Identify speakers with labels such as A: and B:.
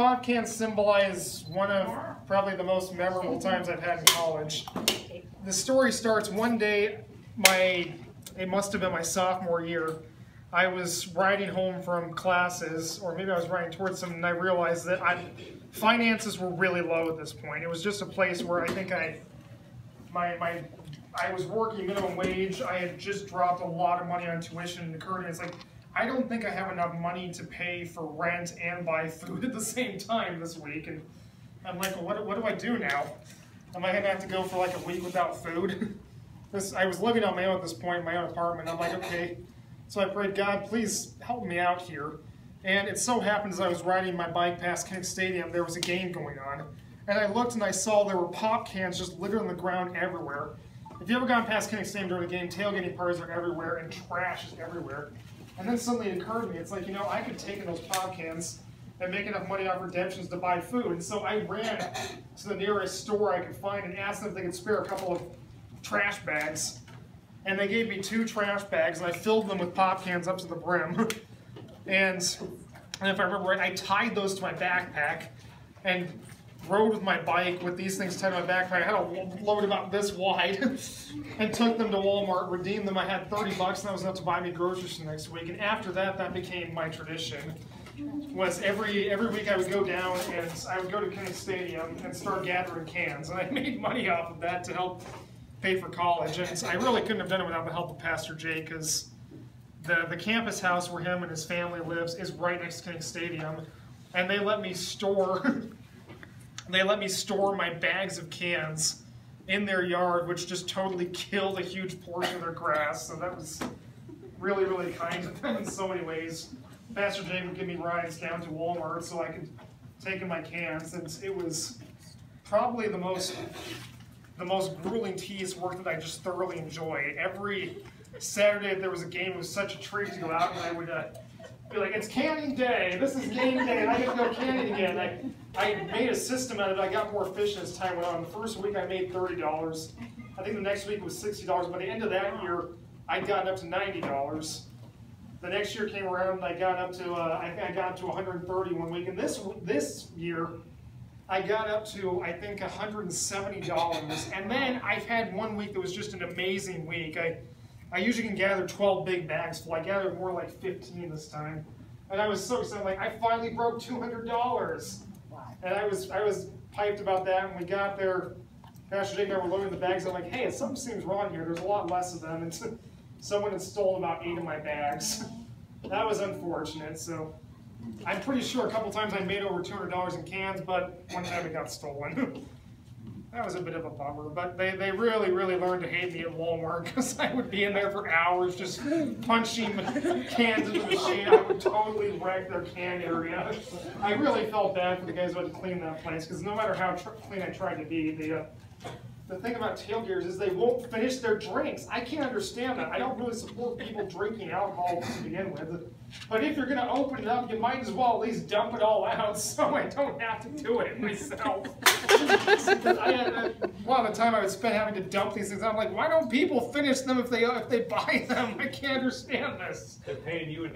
A: pop cans symbolize one of probably the most memorable times I've had in college. The story starts one day, it must have been my sophomore year. I was riding home from classes, or maybe I was riding towards them, and I realized that finances were really low at this point. It was just a place where I think I was working minimum wage. I had just dropped a lot of money on tuition, and it occurred to me, it's like, I don't think I have enough money to pay for rent and buy food at the same time this week. And I'm like, well, what do I do now? Am I going to have to go for like a week without food? I was living on my own at this point in my own apartment. I'm like, okay. So I prayed, God, please help me out here. And it so happened as I was riding my bike past Kinnick Stadium, there was a game going on. And I looked and I saw there were pop cans just littered on the ground everywhere. If you ever gone past Kinnick Stadium during the game, tailgating parties are everywhere and trash is everywhere. And then suddenly it occurred to me, it's like, you know, I could take in those pop cans and make enough money off redemptions to buy food. And so I ran to the nearest store I could find and asked them if they could spare a couple of trash bags. And they gave me 2 trash bags, and I filled them with pop cans up to the brim. And if I remember right, I tied those to my backpack and rode with my bike with these things tied to my backpack. I had a load about this wide and took them to Walmart, redeemed them. I had 30 bucks, and that was enough to buy me groceries the next week. And after that, that became my tradition. Was every week I would go down and I would go to Kinnick Stadium and start gathering cans. And I made money off of that to help pay for college. And I really couldn't have done it without the help of Pastor Jay, because the campus house where him and his family lives is right next to Kinnick Stadium. And they let me store my bags of cans in their yard, which just totally killed a huge portion of their grass. So that was really, really kind of them in so many ways. Pastor Jay would give me rides down to Walmart so I could take in my cans. And it was probably the most grueling, tedious work that I just thoroughly enjoyed. Every Saturday if there was a game, it was such a treat to go out, and I would be like, it's canning day, this is game day, and I get to go canning again. I made a system out of it. I got more efficient as time went on. The first week I made $30. I think the next week it was $60. By the end of that year, I'd gotten up to $90. The next year came around, and I got up to I got up to $130 one week, and this year I got up to, I think, $170. And then I've had one week that was just an amazing week. I usually can gather 12 big bags full. I gathered more like 15 this time. And I was so excited, like, I finally broke $200. And I was piped about that. When we got there, Pastor Jake and I were loading the bags. I'm like, hey, something seems wrong here. There's a lot less of them. And someone had stolen about 8 of my bags. That was unfortunate. So I'm pretty sure a couple times I made over $200 in cans, but one time it got stolen. That was a bit of a bummer, but they really, really learned to hate me at Walmart, because I would be in there for hours just punching cans into the machine. I would totally wreck their can area. I really felt bad for the guys who had to clean that place, because no matter how clean I tried to be, the thing about tailgaters is they won't finish their drinks. I can't understand that. I don't really support people drinking alcohol to begin with. But if you're going to open it up, you might as well at least dump it all out so I don't have to do it myself. One of the time I would spend having to dump these things, I'm like, why don't people finish them if they buy them? I can't understand this.
B: They're paying you a